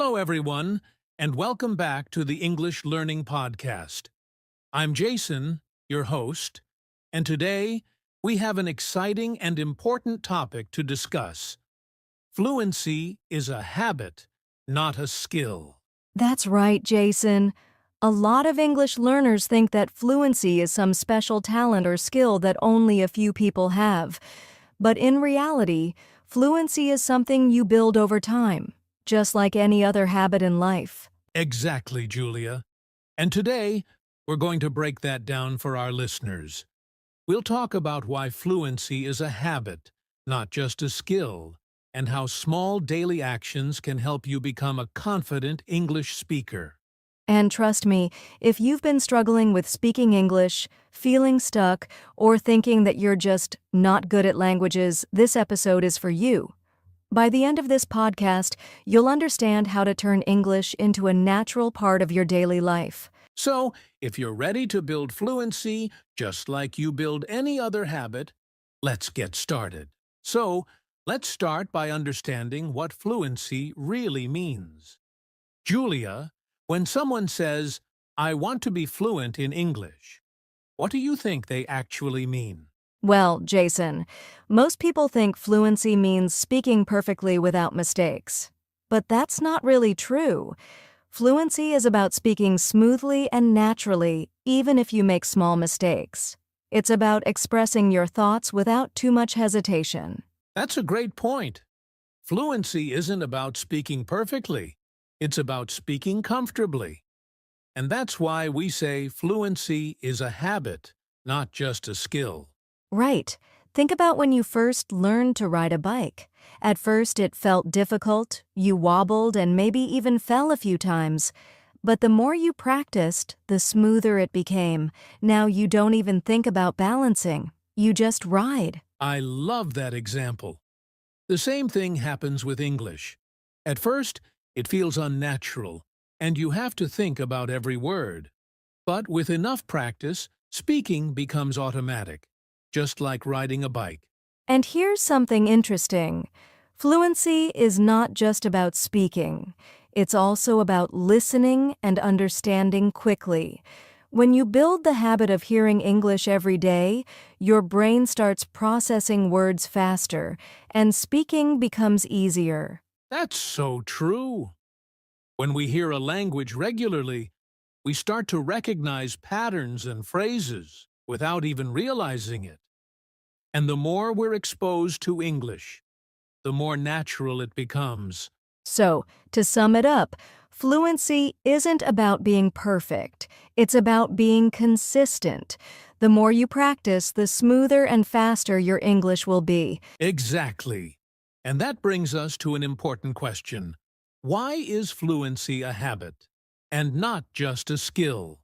Hello, everyone, and welcome back to the English Learning Podcast. I'm Jason, your host, and today we have an exciting and important topic to discuss. Fluency is a habit, not a skill. That's right, Jason. A lot of English learners think that fluency is some special talent or skill that only a few people have. But in reality, fluency is something you build over time, just like any other habit in life. Exactly, Julia. And today, we're going to break that down for our listeners. We'll talk about why fluency is a habit, not just a skill, and how small daily actions can help you become a confident English speaker. And trust me, if you've been struggling with speaking English, feeling stuck, or thinking that you're just not good at languages, this episode is for you. By the end of this podcast, you'll understand how to turn English into a natural part of your daily life. So, if you're ready to build fluency, just like you build any other habit, let's get started. So, let's start by understanding what fluency really means. Julia, when someone says, "I want to be fluent in English," what do you think they actually mean? Well, Jason, most people think fluency means speaking perfectly without mistakes. But that's not really true. Fluency is about speaking smoothly and naturally, even if you make small mistakes. It's about expressing your thoughts without too much hesitation. That's a great point. Fluency isn't about speaking perfectly. It's about speaking comfortably. And that's why we say fluency is a habit, not just a skill. Right. Think about when you first learned to ride a bike. At first it felt difficult, you wobbled and maybe even fell a few times. But the more you practiced, the smoother it became. Now you don't even think about balancing. You just ride. I love that example. The same thing happens with English. At first, it feels unnatural, and you have to think about every word. But with enough practice, speaking becomes automatic, just like riding a bike. And here's something interesting. Fluency is not just about speaking. It's also about listening and understanding quickly. When you build the habit of hearing English every day, your brain starts processing words faster, and speaking becomes easier. That's so true. When we hear a language regularly, we start to recognize patterns and phrases without even realizing it. And the more we're exposed to English, the more natural it becomes. So, to sum it up, fluency isn't about being perfect. It's about being consistent. The more you practice, the smoother and faster your English will be. Exactly. And that brings us to an important question. Why is fluency a habit, and not just a skill?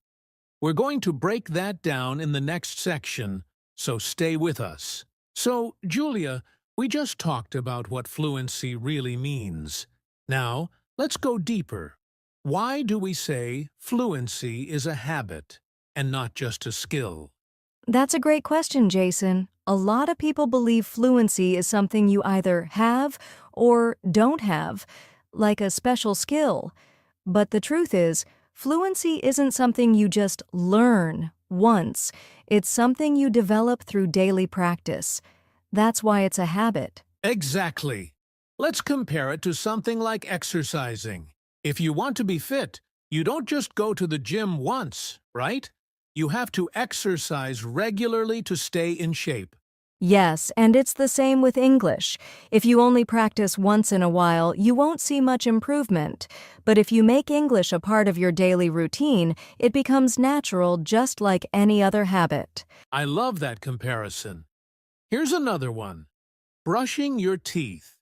We're going to break that down in the next section, so stay with us. So, Julia, we just talked about what fluency really means. Now, let's go deeper. Why do we say fluency is a habit and not just a skill? That's a great question, Jason. A lot of people believe fluency is something you either have or don't have, like a special skill. But the truth is, fluency isn't something you just learn once. It's something you develop through daily practice. That's why it's a habit. Exactly. Let's compare it to something like exercising. If you want to be fit, you don't just go to the gym once, right? You have to exercise regularly to stay in shape. Yes, and it's the same with English. If you only practice once in a while, you won't see much improvement. But if you make English a part of your daily routine, it becomes natural just like any other habit. I love that comparison. Here's another one. Brushing your teeth.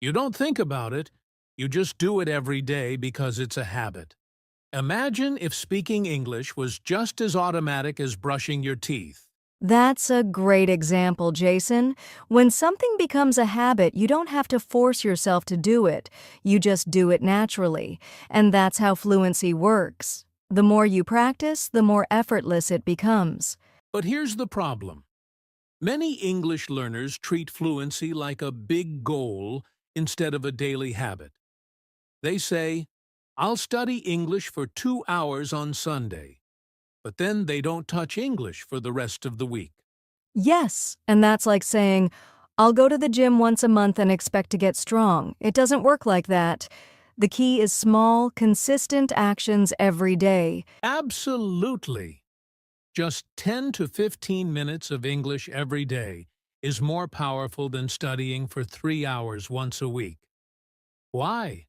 You don't think about it, you just do it every day because it's a habit. Imagine if speaking English was just as automatic as brushing your teeth. That's a great example, Jason. When something becomes a habit, you don't have to force yourself to do it. You just do it naturally. And that's how fluency works. The more you practice, the more effortless it becomes. But here's the problem. Many English learners treat fluency like a big goal instead of a daily habit. They say, "I'll study English for 2 hours on Sunday," but then they don't touch English for the rest of the week. Yes, and that's like saying, I'll go to the gym once a month and expect to get strong. It doesn't work like that. The key is small, consistent actions every day. Absolutely. Just 10 to 15 minutes of English every day is more powerful than studying for 3 hours once a week. Why?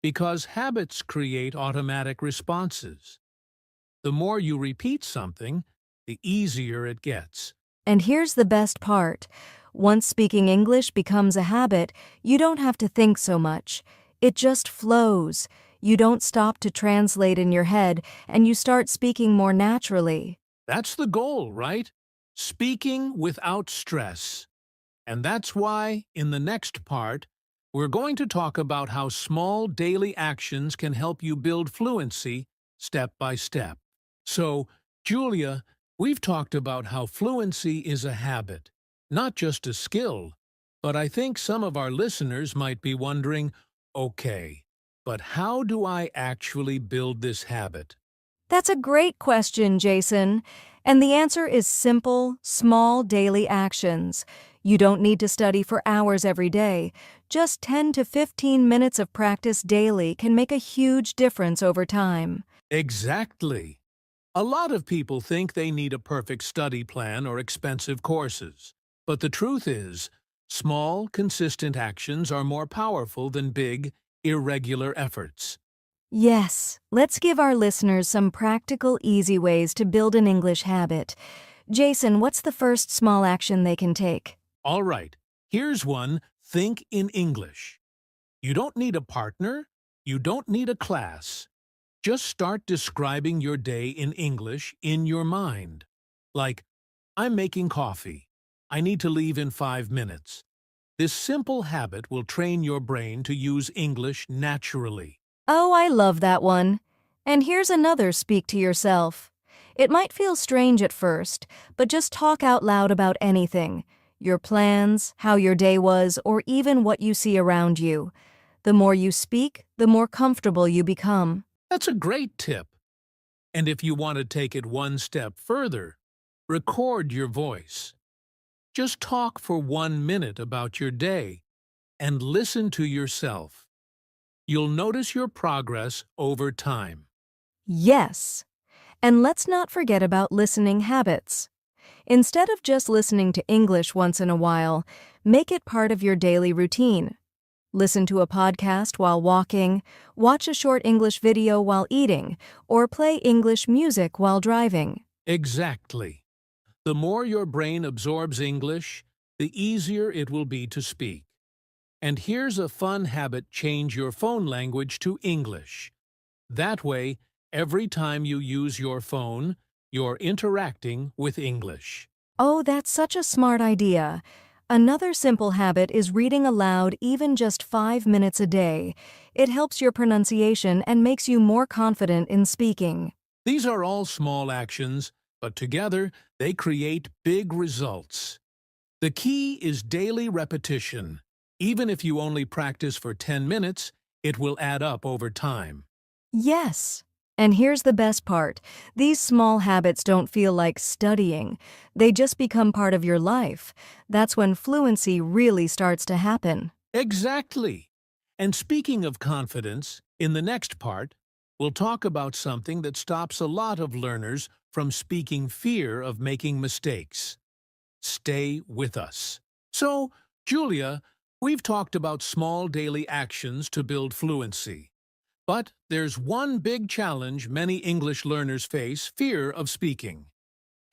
Because habits create automatic responses. The more you repeat something, the easier it gets. And here's the best part. Once speaking English becomes a habit, you don't have to think so much. It just flows. You don't stop to translate in your head, and you start speaking more naturally. That's the goal, right? Speaking without stress. And that's why, in the next part, we're going to talk about how small daily actions can help you build fluency step by step. So, Julia, we've talked about how fluency is a habit, not just a skill. But I think some of our listeners might be wondering, okay, but how do I actually build this habit? That's a great question, Jason. And the answer is simple, small daily actions. You don't need to study for hours every day. Just 10 to 15 minutes of practice daily can make a huge difference over time. Exactly. A lot of people think they need a perfect study plan or expensive courses. But the truth is, small, consistent actions are more powerful than big, irregular efforts. Yes, let's give our listeners some practical, easy ways to build an English habit. Jason, what's the first small action they can take? All right, here's one: think in English. You don't need a partner, you don't need a class. Just start describing your day in English in your mind. Like, I'm making coffee. I need to leave in 5 minutes. This simple habit will train your brain to use English naturally. Oh, I love that one. And here's another speak to yourself. It might feel strange at first, but just talk out loud about anything. Your plans, how your day was, or even what you see around you. The more you speak, the more comfortable you become. That's a great tip. And if you want to take it one step further, record your voice. Just talk for 1 minute about your day and listen to yourself. You'll notice your progress over time. Yes. And let's not forget about listening habits. Instead of just listening to English once in a while, make it part of your daily routine. Listen to a podcast while walking, watch a short English video while eating, or play English music while driving. Exactly. The more your brain absorbs English, the easier it will be to speak. And here's a fun habit: change your phone language to English. That way, every time you use your phone, you're interacting with English. Oh, that's such a smart idea. Another simple habit is reading aloud even just 5 minutes a day. It helps your pronunciation and makes you more confident in speaking. These are all small actions, but together they create big results. The key is daily repetition. Even if you only practice for 10 minutes, it will add up over time. Yes. And here's the best part. These small habits don't feel like studying. They just become part of your life. That's when fluency really starts to happen. Exactly. And speaking of confidence, in the next part, we'll talk about something that stops a lot of learners from speaking: fear of making mistakes. Stay with us. So, Julia, we've talked about small daily actions to build fluency. But there's one big challenge many English learners face: fear of speaking.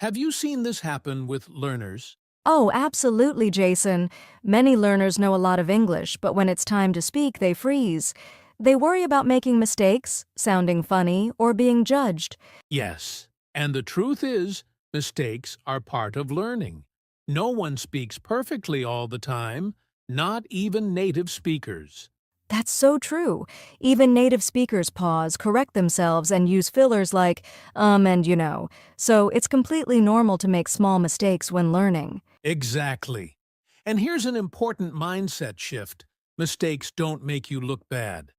Have you seen this happen with learners? Oh, absolutely, Jason. Many learners know a lot of English, but when it's time to speak, they freeze. They worry about making mistakes, sounding funny, or being judged. Yes. And the truth is, mistakes are part of learning. No one speaks perfectly all the time, not even native speakers. That's so true. Even native speakers pause, correct themselves, and use fillers like, and you know. So it's completely normal to make small mistakes when learning. Exactly. And here's an important mindset shift: mistakes don't make you look bad.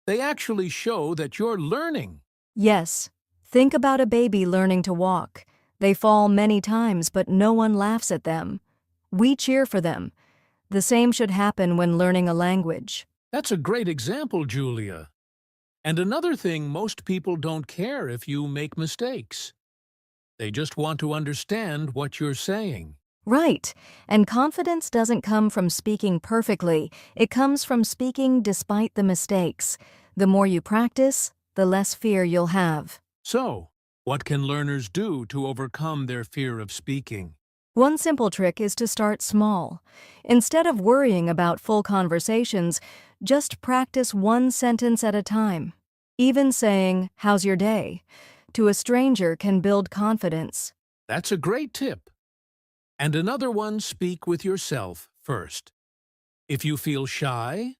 They actually show that you're learning. Yes. Think about a baby learning to walk. They fall many times, but no one laughs at them. We cheer for them. The same should happen when learning a language. That's a great example, Julia. And another thing, most people don't care if you make mistakes. They just want to understand what you're saying. Right. And confidence doesn't come from speaking perfectly. It comes from speaking despite the mistakes. The more you practice, the less fear you'll have. So, what can learners do to overcome their fear of speaking? One simple trick is to start small. Instead of worrying about full conversations, just practice one sentence at a time. Even saying, "How's your day?" to a stranger can build confidence. That's a great tip. And another one, speak with yourself first. If you feel shy,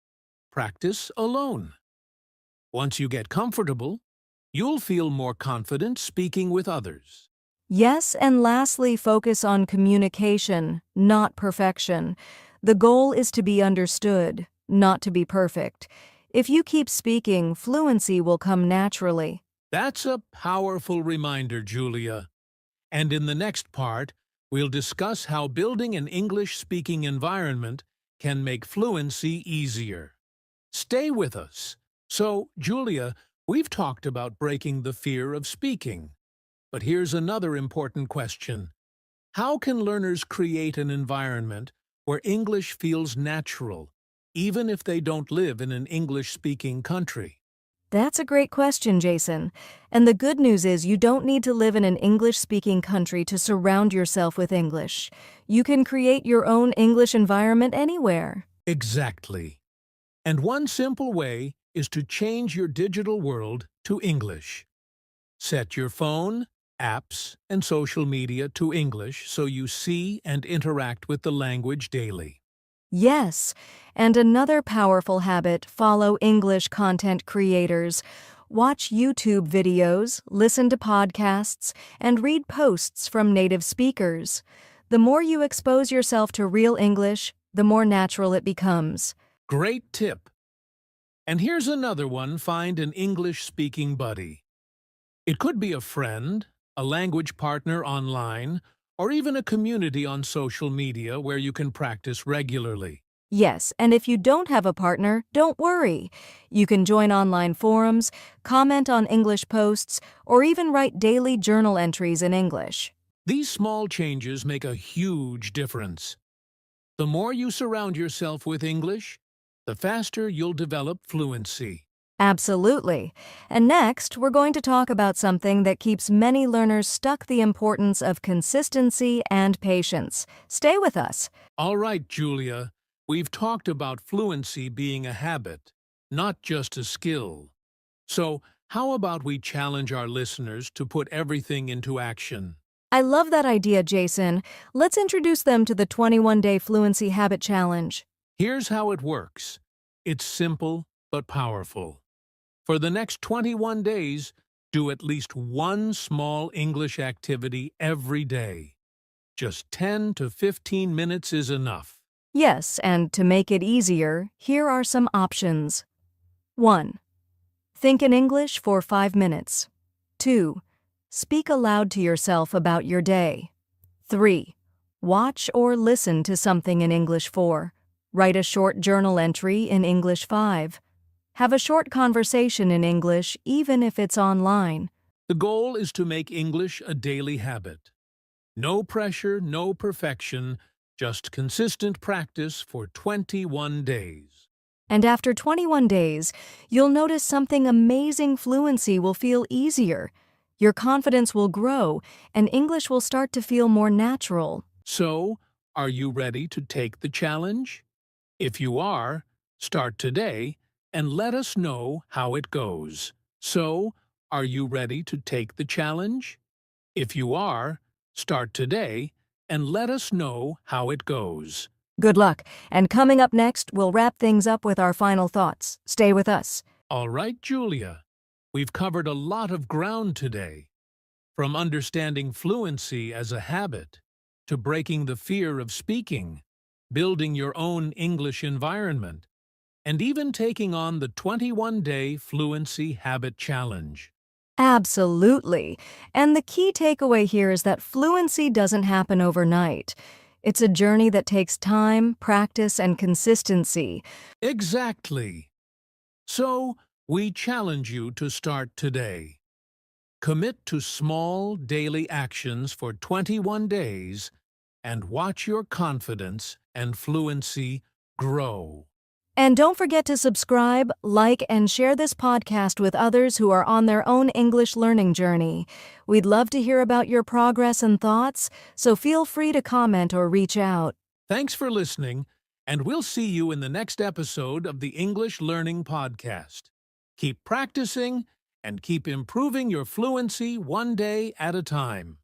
practice alone. Once you get comfortable, you'll feel more confident speaking with others. Yes, and lastly, focus on communication, not perfection. The goal is to be understood, not to be perfect. If you keep speaking, fluency will come naturally. That's a powerful reminder, Julia. And in the next part, we'll discuss how building an English-speaking environment can make fluency easier. Stay with us. So, Julia, we've talked about breaking the fear of speaking. But here's another important question. How can learners create an environment where English feels natural, even if they don't live in an English-speaking country? That's a great question, Jason. And the good news is you don't need to live in an English-speaking country to surround yourself with English. You can create your own English environment anywhere. Exactly. And one simple way is to change your digital world to English. Set your phone, apps, and social media to English so you see and interact with the language daily. Yes, and another powerful habit, follow English content creators. Watch YouTube videos, listen to podcasts, and read posts from native speakers. The more you expose yourself to real English, the more natural it becomes. Great tip. And here's another one, find an English-speaking buddy. It could be a friend, a language partner online, or even a community on social media where you can practice regularly. Yes, and if you don't have a partner, don't worry. You can join online forums, comment on English posts, or even write daily journal entries in English. These small changes make a huge difference. The more you surround yourself with English, the faster you'll develop fluency. Absolutely. And next, we're going to talk about something that keeps many learners stuck: the importance of consistency and patience. Stay with us. All right, Julia, we've talked about fluency being a habit, not just a skill. So, how about we challenge our listeners to put everything into action? I love that idea, Jason. Let's introduce them to the 21-day Fluency Habit Challenge. Here's how it works. It's simple but powerful. For the next 21 days, do at least one small English activity every day. Just 10 to 15 minutes is enough. Yes, and to make it easier, here are some options. 1. Think in English for 5 minutes. 2. Speak aloud to yourself about your day. 3. Watch or listen to something in English 4. Write a short journal entry in English 5. Have a short conversation in English, even if it's online. The goal is to make English a daily habit. No pressure, no perfection, just consistent practice for 21 days. And after 21 days, you'll notice something amazing. Fluency will feel easier. Your confidence will grow, and English will start to feel more natural. So, are you ready to take the challenge? If you are, start today and let us know how it goes. So, are you ready to take the challenge? If you are, start today and let us know how it goes. Good luck, and coming up next, we'll wrap things up with our final thoughts. Stay with us. All right, Julia. We've covered a lot of ground today. From understanding fluency as a habit, to breaking the fear of speaking, building your own English environment, and even taking on the 21-day Fluency Habit Challenge. Absolutely. And the key takeaway here is that fluency doesn't happen overnight. It's a journey that takes time, practice, and consistency. Exactly. So, we challenge you to start today. Commit to small daily actions for 21 days and watch your confidence and fluency grow. And don't forget to subscribe, like, and share this podcast with others who are on their own English learning journey. We'd love to hear about your progress and thoughts, so feel free to comment or reach out. Thanks for listening, and we'll see you in the next episode of the English Learning Podcast. Keep practicing and keep improving your fluency one day at a time.